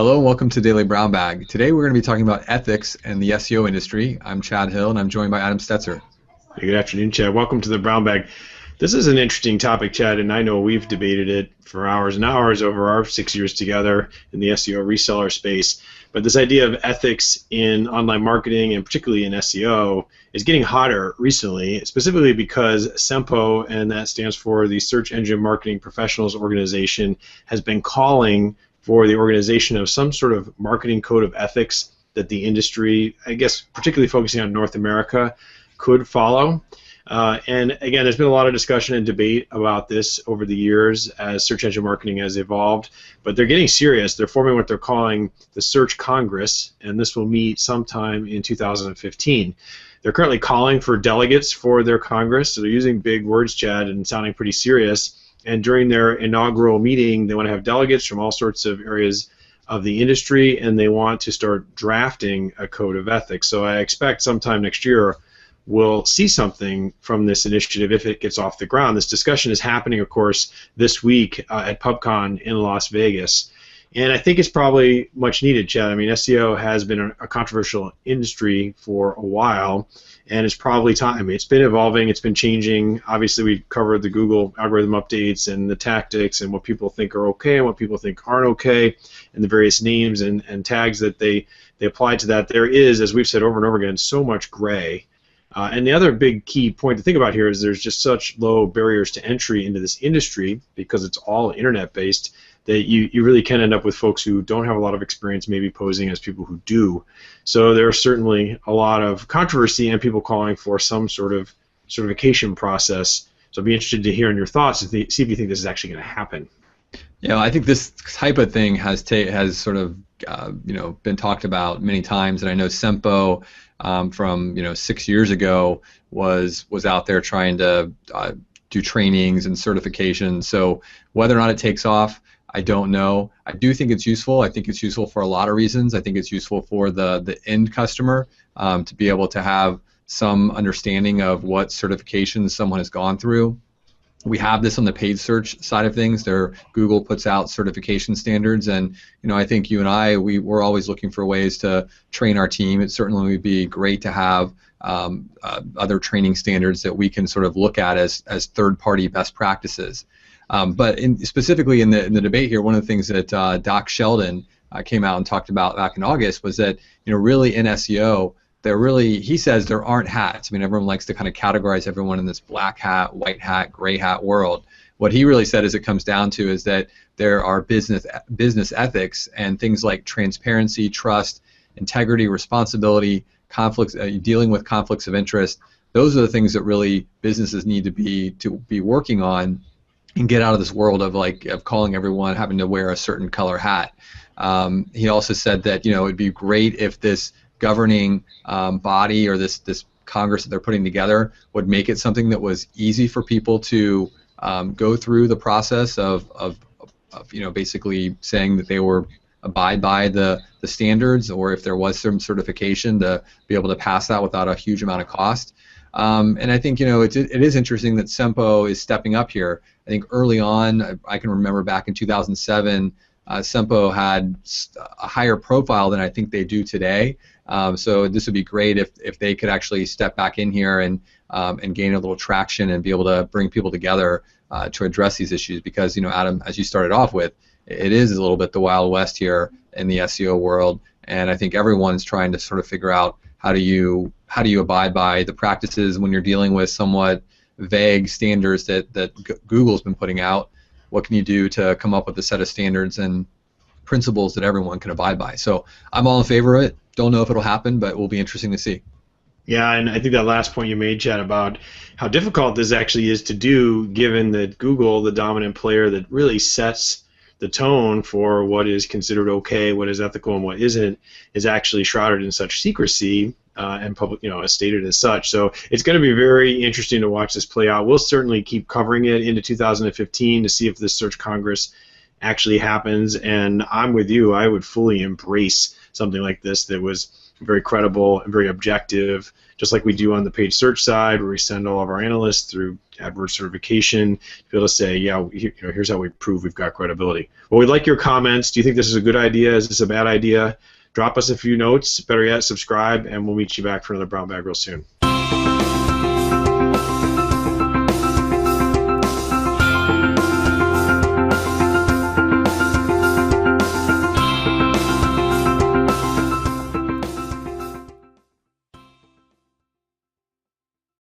Hello and welcome to Daily Brown Bag. Today we're going to be talking about ethics and the SEO industry. I'm Chad Hill and I'm joined by Adam Stetzer. Hey, good afternoon, Chad. Welcome to the Brown Bag. This is an interesting topic, Chad, and I know we've debated it for hours and hours over our 6 years together in the SEO reseller space. But this idea of ethics in online marketing and particularly in SEO is getting hotter recently, specifically because SEMPO, and that stands for the Search Engine Marketing Professionals Organization, has been calling for the organization of some sort of marketing code of ethics that the industry, I guess particularly focusing on North America, could follow. And again, there's been a lot of discussion and debate about this over the years as search engine marketing has evolved, but they're getting serious. They're forming what they're calling the Search Congress, and this will meet sometime in 2015. They're currently calling for delegates for their Congress, so they're using big words, Chad, and sounding pretty serious. And during their inaugural meeting, they want to have delegates from all sorts of areas of the industry, and they want to start drafting a code of ethics. So I expect sometime next year we'll see something from this initiative if it gets off the ground. This discussion is happening, of course, this week at PubCon in Las Vegas. And I think it's probably much needed, Chad. I mean, SEO has been a controversial industry for a while, and it's probably time. It's been evolving, it's been changing. Obviously, we covered the Google algorithm updates and the tactics and what people think are okay and what people think aren't okay, and the various names and tags that they apply to that. There is, as we've said over and over again, so much gray. And the other big key point to think about here is there's just such low barriers to entry into this industry because it's all internet-based that you really can end up with folks who don't have a lot of experience maybe posing as people who do. So there's certainly a lot of controversy and people calling for some sort of certification process. So I'd be interested to hear your thoughts and see if you think this is actually going to happen. Yeah, I think this type of thing has sort of been talked about many times, and I know SEMPO from 6 years ago was out there trying to do trainings and certifications. So whether or not it takes off, I don't know. I do think it's useful. I think it's useful for a lot of reasons. I think it's useful for the end customer to be able to have some understanding of what certifications someone has gone through. We have this on the paid search side of things. Google puts out certification standards, and I think you and I, we're always looking for ways to train our team. It certainly would be great to have other training standards that we can sort of look at as third-party best practices. But specifically in the debate here, one of the things that Doc Sheldon came out and talked about back in August was that really in SEO, he says there aren't hats. I mean, everyone likes to kind of categorize everyone in this black hat, white hat, gray hat world. What he really said is it comes down to is that there are business ethics and things like transparency, trust, integrity, responsibility, conflicts, dealing with conflicts of interest. Those are the things that really businesses need to be working on and get out of this world of calling everyone having to wear a certain color hat. He also said that it'd be great if this governing body or this Congress that they're putting together would make it something that was easy for people to go through the process of basically saying that they were abide by the standards, or if there was some certification to be able to pass that without a huge amount of cost. And I think it is interesting that SEMPO is stepping up here. I think early on, I can remember back in 2007, SEMPO had a higher profile than I think they do today. So this would be great if they could actually step back in here and gain a little traction and be able to bring people together to address these issues. Because Adam, as you started off with, it is a little bit the Wild West here in the SEO world, and I think everyone's trying to sort of figure out how do you abide by the practices when you're dealing with somewhat vague standards that Google's been putting out. What can you do to come up with a set of standards and principles that everyone can abide by? So I'm all in favor of it. Don't know if it'll happen, but it will be interesting to see. Yeah, and I think that last point you made, Chad, about how difficult this actually is to do, given that Google, the dominant player that really sets the tone for what is considered okay, what is ethical, and what isn't, is actually shrouded in such secrecy and public, as stated as such. So it's going to be very interesting to watch this play out. We'll certainly keep covering it into 2015 to see if this Search Congress actually happens. And I'm with you. I would fully embrace something like this that was very credible and very objective, just like we do on the paid search side, where we send all of our analysts through AdWords certification to be able to say, yeah, here's how we prove we've got credibility. Well, we'd like your comments. Do you think this is a good idea? Is this a bad idea? Drop us a few notes. Better yet, subscribe, and we'll meet you back for another Brown Bag real soon.